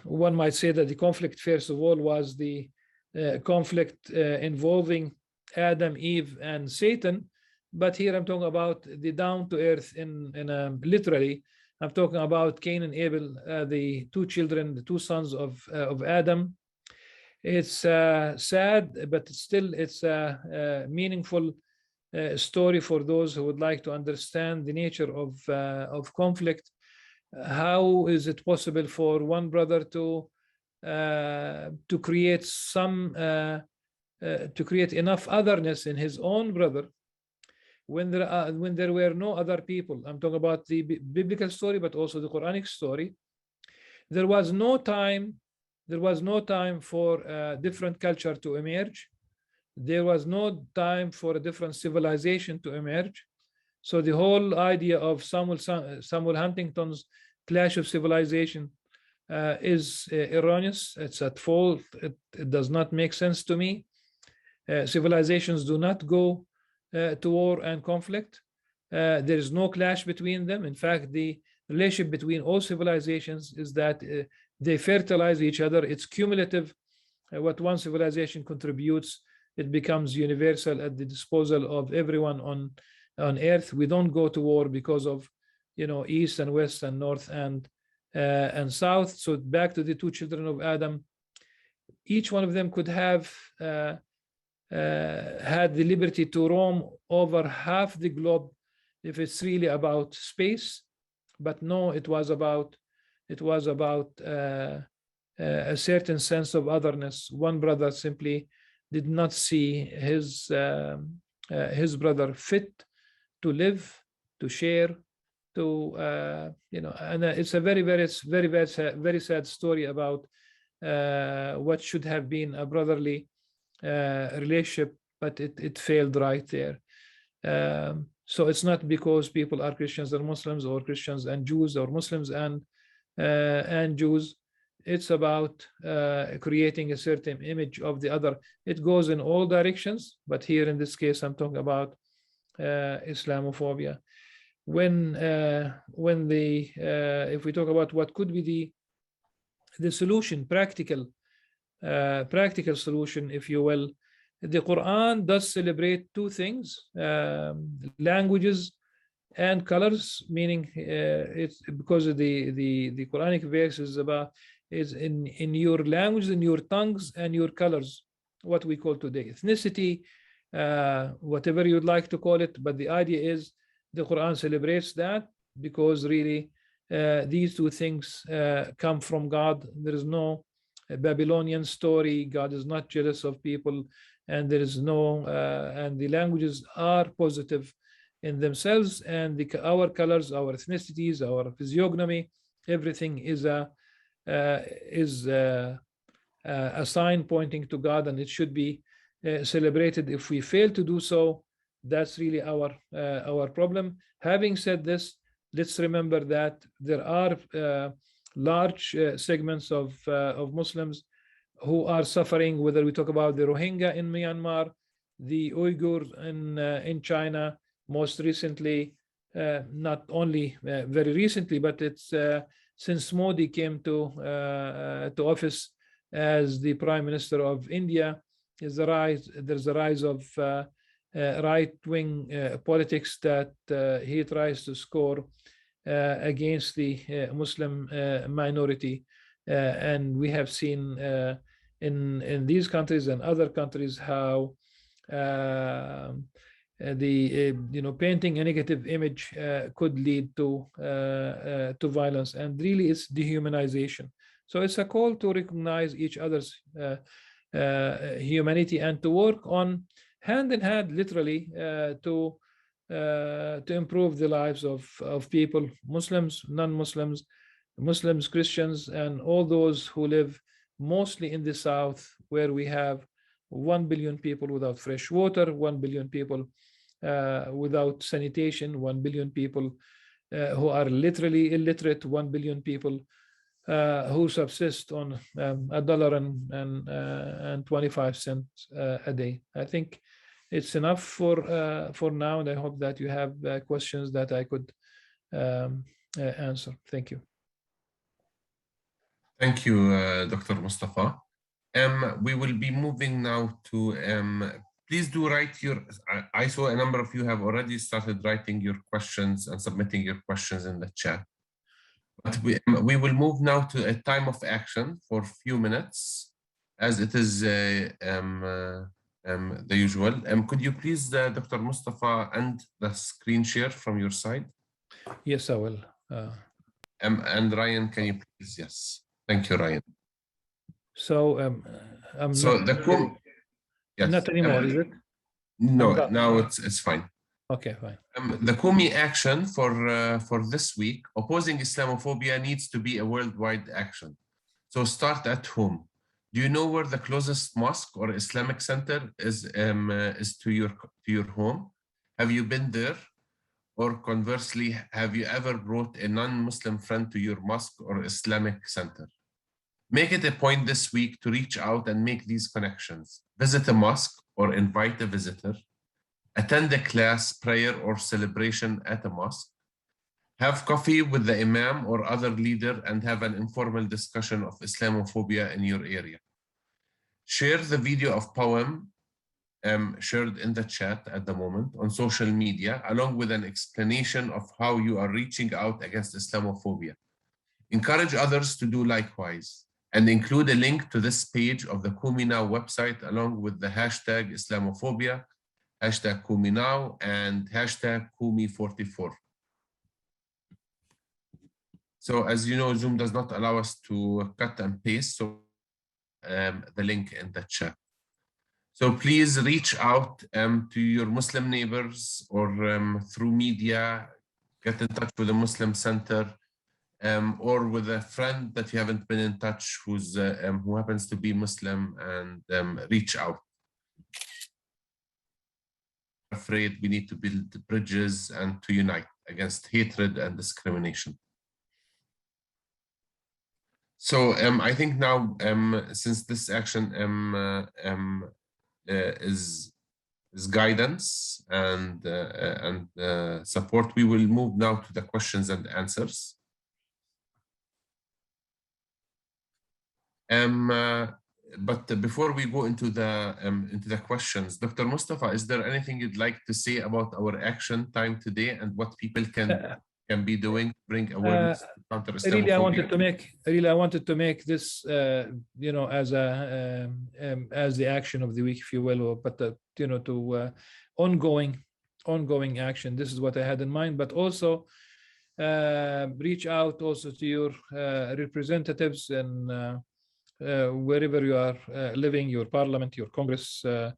one might say that the conflict, first of all, was the conflict involving Adam, Eve, and Satan. But here I'm talking about the down to earth literally. I'm talking about Cain and Abel, the two children, the two sons of Adam. It's sad, but it's a meaningful story for those who would like to understand the nature of conflict. How is it possible for one brother to create enough otherness in his own brother when there were no other people? I'm talking about the biblical story, but also the Quranic story. There was no time for a different culture to emerge. There was no time for a different civilization to emerge. So the whole idea of Samuel Huntington's clash of civilization is erroneous. It's at fault. It does not make sense to me. Civilizations do not go to war and conflict. There is no clash between them. In fact, the relationship between all civilizations is that they fertilize each other. It's cumulative. What one civilization contributes, it becomes universal at the disposal of everyone on earth. We don't go to war because of east and west and north and south. So back to the two children of Adam, each one of them could have had the liberty to roam over half the globe if it's really about space. but no, it was about a certain sense of otherness. One brother simply did not see his brother fit to live, to share, to and it's a very sad story about what should have been a brotherly relationship, but it failed right there. So it's not because people are Christians and Muslims, or Christians and Jews, or Muslims and Jews. It's about creating a certain image of the other. It goes in all directions, but here in this case, I'm talking about Islamophobia. When if we talk about what could be the solution, practical solution, if you will, the Quran does celebrate two things: languages and colors. Meaning, it's because of the Quranic verse is in your language, in your tongues, and your colors. What we call today ethnicity, whatever you'd like to call it, but the idea is the Quran celebrates that because really these two things come from God. There is no Babylonian story. God is not jealous of people, and there is no and the languages are positive in themselves, and our colors, our ethnicities, our physiognomy, everything is a sign pointing to God, and it should be celebrated. If we fail to do so, that's really our problem. Having said this, let's remember that there are large segments of Muslims who are suffering, whether we talk about the Rohingya in Myanmar, the Uyghurs in China, most recently, not only very recently, but it's since Modi came to office as the Prime Minister of India, there's a rise of right-wing politics that he tries to score against the Muslim minority, and we have seen in these countries and other countries how painting a negative image could lead to violence, and really it's dehumanization. So it's a call to recognize each other's humanity and to work on hand in hand, literally, to improve the lives of people, Muslims, non-Muslims, Muslims, Christians, and all those who live mostly in the South, where we have 1 billion people without fresh water, 1 billion people without sanitation, 1 billion people who are literally illiterate, 1 billion people who subsist on $1.25 a day. I think it's enough for now, and I hope that you have questions that I could answer. Thank you. Thank you, Dr. Mustafa. We will be moving now to, please do write your, I saw a number of you have already started writing your questions and submitting your questions in the chat. But we will move now to a time of action for a few minutes, as it is the usual. Could you please, Dr. Mustafa, end the screen share from your side? Yes, I will. And Ryan, can you please? Yes. Thank you, Ryan. So I'm so not, the yes. not anymore, is it? No, now it's fine. Okay, fine. The Kumi action for this week, opposing Islamophobia, needs to be a worldwide action. So start at home. Do you know where the closest mosque or Islamic center is to your home? Have you been there? Or conversely, have you ever brought a non-Muslim friend to your mosque or Islamic center? Make it a point this week to reach out and make these connections. Visit a mosque or invite a visitor. Attend a class, prayer, or celebration at a mosque. Have coffee with the imam or other leader and have an informal discussion of Islamophobia in your area. Share the video of poem shared in the chat at the moment on social media, along with an explanation of how you are reaching out against Islamophobia. Encourage others to do likewise, and include a link to this page of the Kumi Now website, along with the hashtag Islamophobia, hashtag Kumi Now, and hashtag Kumi44. So as you know, Zoom does not allow us to cut and paste, so the link in the chat. So please reach out to your Muslim neighbors or through media, get in touch with the Muslim Center or with a friend that you haven't been in touch who happens to be Muslim, and reach out. Afraid we need to build bridges and to unite against hatred and discrimination. So I think now, since this action is guidance and support, we will move now to the questions and answers. But before we go into the questions, Dr. Mustafa, is there anything you'd like to say about our action time today and what people can be doing to bring awareness to counter Islamophobia? Really, I wanted to make this, as the action of the week, if you will, but to ongoing action. This is what I had in mind, but also reach out also to your representatives and wherever you are living, your parliament, your Congress, your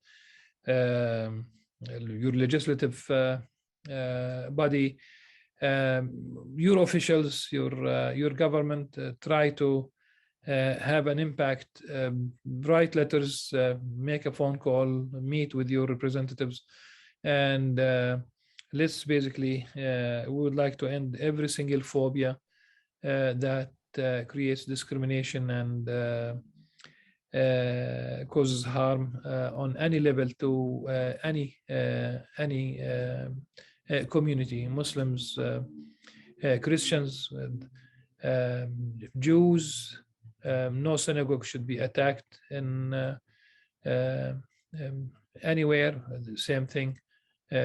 legislative body, your officials, your government. Try to have an impact. Write letters, make a phone call, meet with your representatives, and let's basically, we would like to end every single phobia that creates discrimination and causes harm on any level to any community, Muslims, Christians, Jews. No synagogue should be attacked in anywhere. The same thing.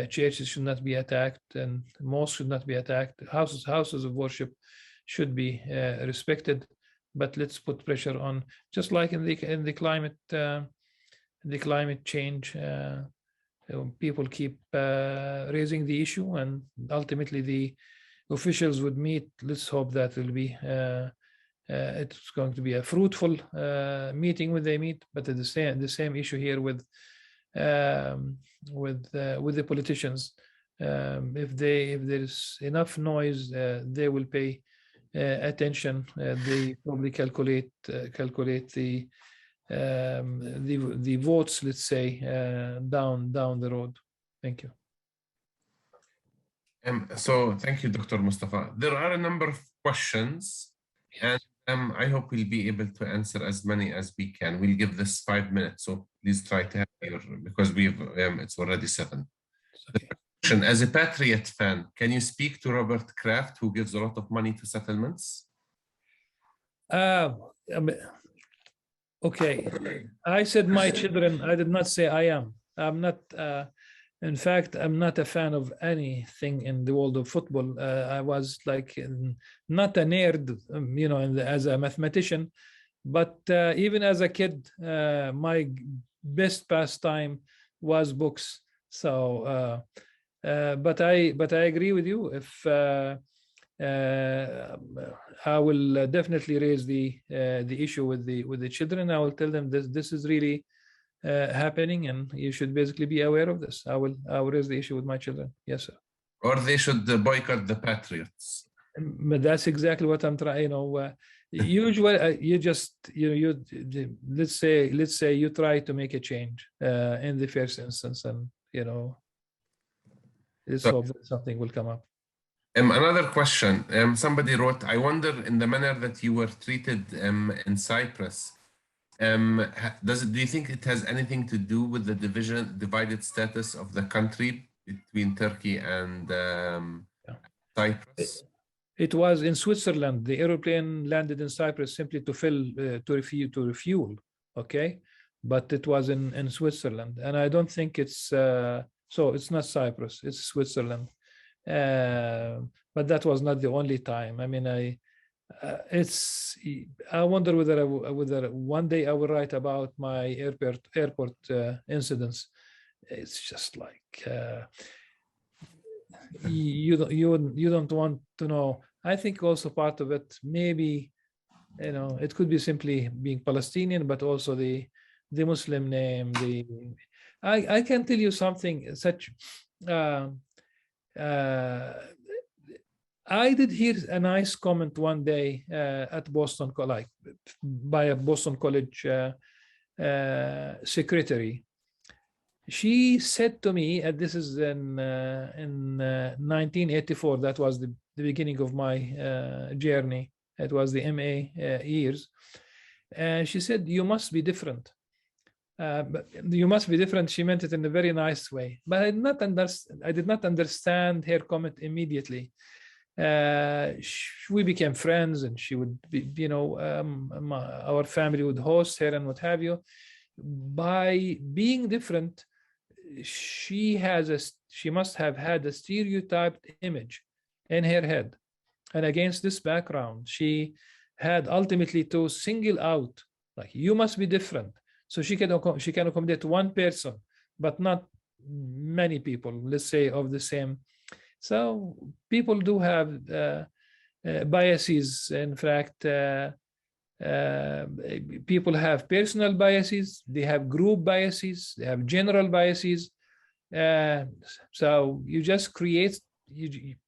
Churches should not be attacked, and mosques should not be attacked. Houses of worship should be respected, but let's put pressure on, just like in the climate change. People keep raising the issue, and ultimately the officials would meet. Let's hope that will be it's going to be a fruitful meeting when they meet. But at the same issue here with the politicians. If there's enough noise, they will pay attention. They probably calculate the votes, let's say, down the road. Thank you. So thank you, Dr. Mustafa. There are a number of questions, yes. And I hope we'll be able to answer as many as we can. We'll give this 5 minutes, so please try to have because it's already 7. Okay. As a Patriot fan, can you speak to Robert Kraft, who gives a lot of money to settlements? Okay. I said my children. I did not say I am. I'm not. In fact, I'm not a fan of anything in the world of football. I was like not a nerd, as a mathematician, but even as a kid, my best pastime was books. So, but I agree with you. If I will definitely raise the issue with the children. I will tell them this is really happening, and you should basically be aware of this. I will raise the issue with my children. Yes, sir. Or they should boycott the Patriots. But that's exactly what I'm trying. Usually you just let's say you try to make a change in the first instance, and let's hope that something will come up. Another question. Somebody wrote, I wonder in the manner that you were treated in Cyprus. Do you think it has anything to do with the divided status of the country between Turkey and Cyprus? It was in Switzerland. The airplane landed in Cyprus simply to refuel. Okay, but it was in Switzerland, and I don't think it's so. It's not Cyprus. It's Switzerland. But that was not the only time. I mean, I wonder whether one day I will write about my airport incidents. It's just like you don't want to know I think also part of it, maybe, you know, it could be simply being Palestinian, but also the Muslim name. I can tell you something. Uh, uh, I did hear a nice comment one day at Boston, like by a Boston College secretary. She said to me, and this is in 1984. That was the beginning of my journey. It was the MA years. And she said, "You must be different." But you must be different. She meant it in a very nice way. But I did not understand her comment immediately. We became friends, and she would be, you know, our family would host her and what have you. By being different, she must have had a stereotyped image in her head, and against this background, she had ultimately to single out, like, you must be different. So she can accommodate one person, but not many people, let's say, of the same. So people do have biases. In fact, people have personal biases, they have group biases, they have general biases. So you just create,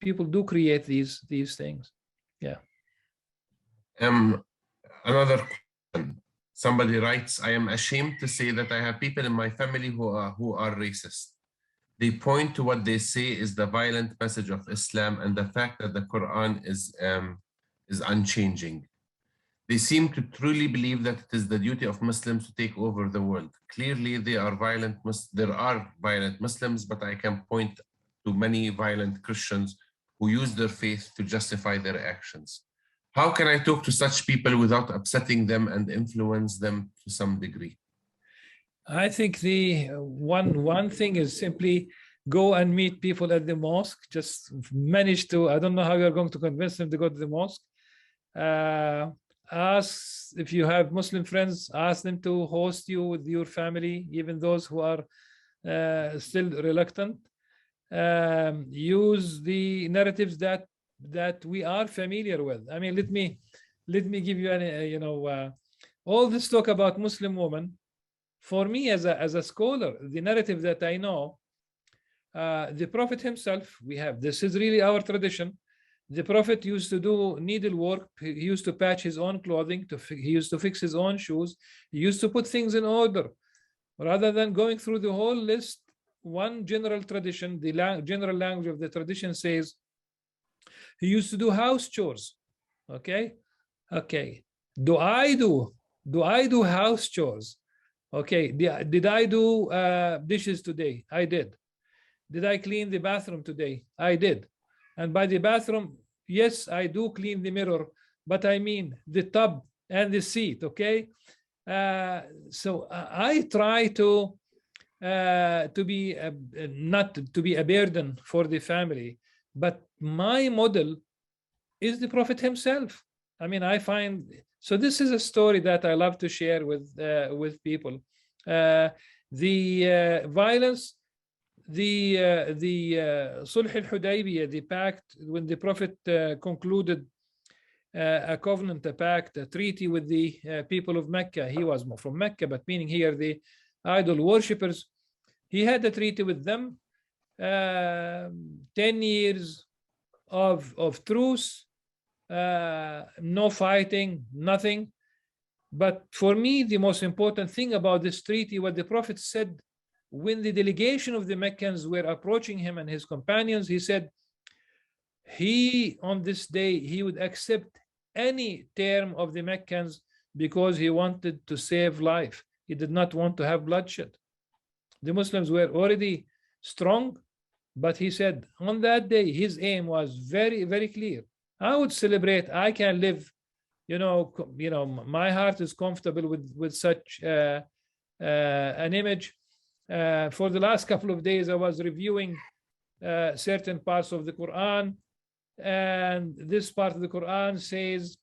people do create these things. Yeah. Another question. Somebody writes, "I am ashamed to say that I have people in my family who are racist. They point to what they say is the violent message of Islam and the fact that the Quran is unchanging. They seem to truly believe that it is the duty of Muslims to take over the world. Clearly, there are violent Muslims, but I can point to many violent Christians who use their faith to justify their actions. How can I talk to such people without upsetting them and influence them to some degree?" I think the one thing is simply go and meet people at the mosque. Just manage to, I don't know how you're going to convince them to go to the mosque. Ask, if you have Muslim friends, ask them to host you with your family, even those who are still reluctant. Use the narratives that we are familiar with. I mean, let me give you all this talk about Muslim women. For me, as a scholar, the narrative that I know, the Prophet himself, this is really our tradition. The Prophet used to do needlework. He used to patch his own clothing. He used to fix his own shoes. He used to put things in order. Rather than going through the whole list, one general tradition, the general language of the tradition says, he used to do house chores. Okay. Do I do house chores? Okay. Did I do dishes today? I did. Did I clean the bathroom today? I did. And by the bathroom, yes, I do clean the mirror, but I mean the tub and the seat. Okay. So I try to be not to be a burden for the family, but my model is the Prophet himself. I mean, I find, so this is a story that I love to share with people. The violence, the Sulh al-Hudaybiyah, the pact, when the Prophet concluded a covenant, a pact, a treaty with the people of Mecca. He was from Mecca, but meaning here the idol worshippers. He had a treaty with them, 10 years of truce, no fighting, nothing. But for me, the most important thing about this treaty, what the Prophet said when the delegation of the Meccans were approaching him and his companions, he said, on this day, he would accept any term of the Meccans because he wanted to save life. He did not want to have bloodshed. The Muslims were already strong, but he said on that day, his aim was very, very clear. I would celebrate. I can live, my heart is comfortable with such an image. For the last couple of days, I was reviewing certain parts of the Quran, and this part of the Quran says,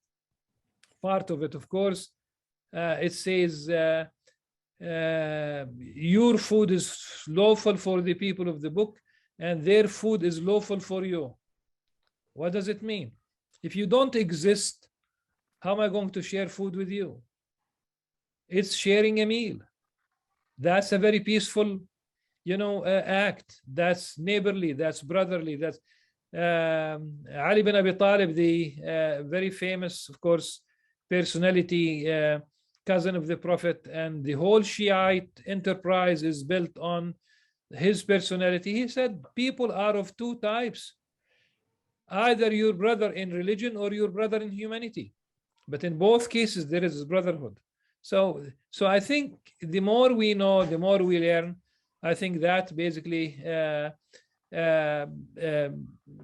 part of it, of course, it says, your food is lawful for the people of the book, and their food is lawful for you. What does it mean? If you don't exist, how am I going to share food with you? It's sharing a meal. That's a very peaceful, act. That's neighborly. That's brotherly. That's Ali bin Abi Talib, the very famous, of course, personality, cousin of the Prophet, and the whole Shiite enterprise is built on his personality. He said, people are of two types, either your brother in religion or your brother in humanity. But in both cases, there is brotherhood. So I think the more we know, the more we learn. I think that basically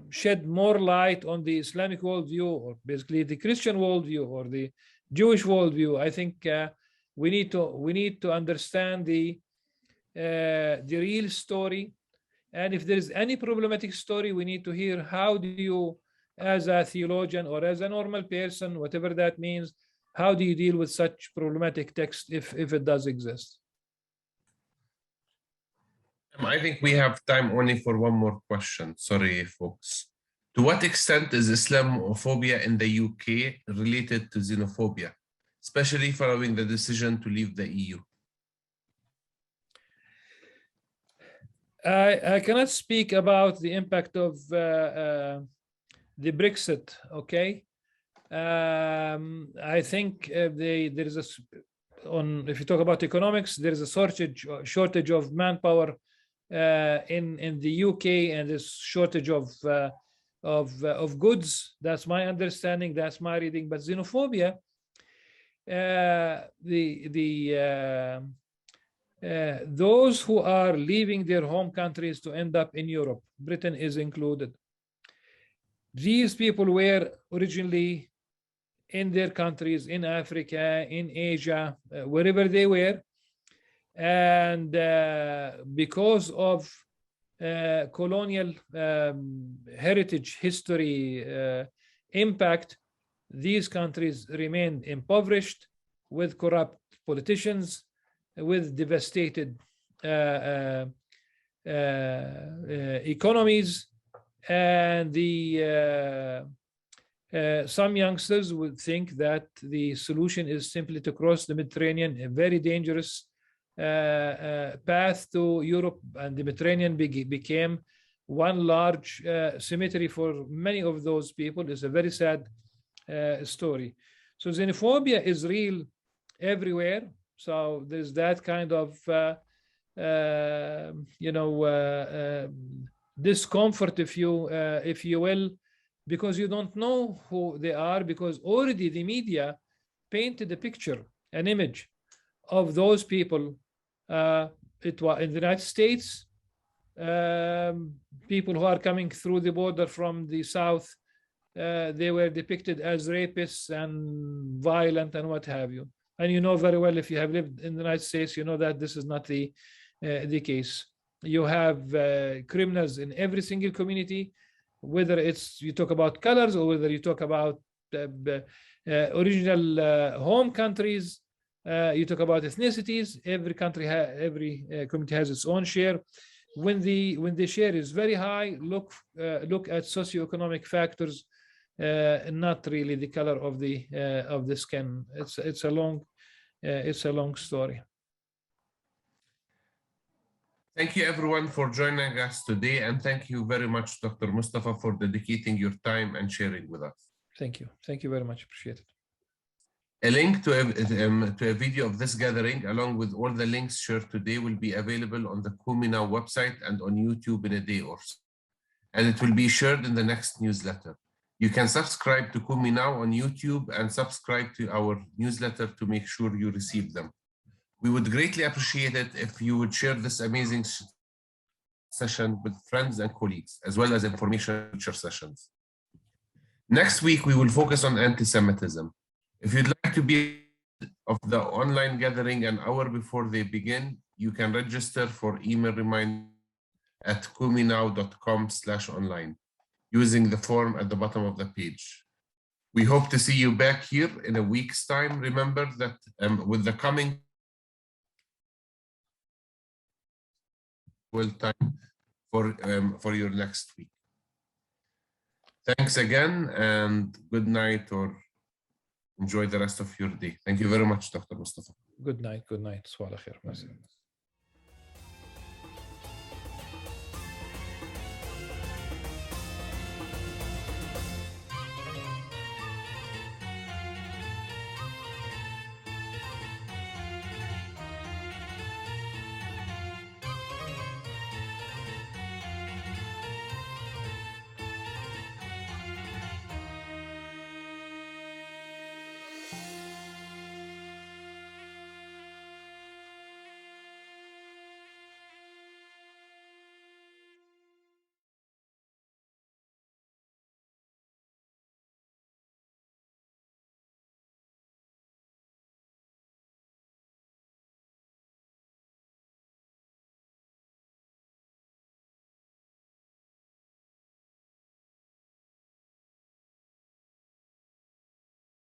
shed more light on the Islamic worldview, or basically the Christian worldview, or the Jewish worldview. I think we need to understand the real story, and if there is any problematic story, we need to hear how do you, as a theologian or as a normal person, whatever that means, how do you deal with such problematic text if it does exist? I think we have time only for one more question. Sorry, folks. To what extent is Islamophobia in the UK related to xenophobia, especially following the decision to leave the EU? I cannot speak about the impact of the Brexit, okay? I think there is if you talk about economics, there is a shortage of manpower in the UK, and this shortage of goods. That's my understanding. That's my reading. But xenophobia, those who are leaving their home countries to end up in Europe, Britain is included. These people were originally in their countries, in Africa, in Asia, wherever they were. And because of colonial heritage, history, impact, these countries remained impoverished, with corrupt politicians, with devastated economies. And some youngsters would think that the solution is simply to cross the Mediterranean, a very dangerous path to Europe, and the Mediterranean became one large cemetery for many of those people. It's a very sad story. So xenophobia is real everywhere. So there's that kind of discomfort, if you will, because you don't know who they are, because already the media painted a picture, an image of those people. It was in the United States, people who are coming through the border from the south, they were depicted as rapists and violent and what have you. And you know very well, if you have lived in the United States, you know that this is not the case. You have criminals in every single community, whether it's you talk about colors or whether you talk about original home countries, you talk about ethnicities. Every country, every community has its own share. When the share is very high, look at socioeconomic factors, not really the color of the skin. It's a long story. Thank you everyone for joining us today, and thank you very much, Dr. Mustafa, for dedicating your time and sharing with us. Thank you very much. Appreciate it. A link to a video of this gathering, along with all the links shared today, will be available on the Kumi Now website and on YouTube in a day or so, and it will be shared in the next newsletter. You can subscribe to Kumi Now on YouTube and subscribe to our newsletter to make sure you receive them. We would greatly appreciate it if you would share this amazing session with friends and colleagues, as well as information future sessions. Next week, we will focus on anti-Semitism. If you'd like to be of the online gathering an hour before they begin, you can register for email reminder at kuminow.com/online using the form at the bottom of the page. We hope to see you back here in a week's time. Remember that with the coming time for your next week. Thanks again, and good night, or enjoy the rest of your day. Thank you very much, Dr. Mustafa. Good night. Good night. صباح الخير.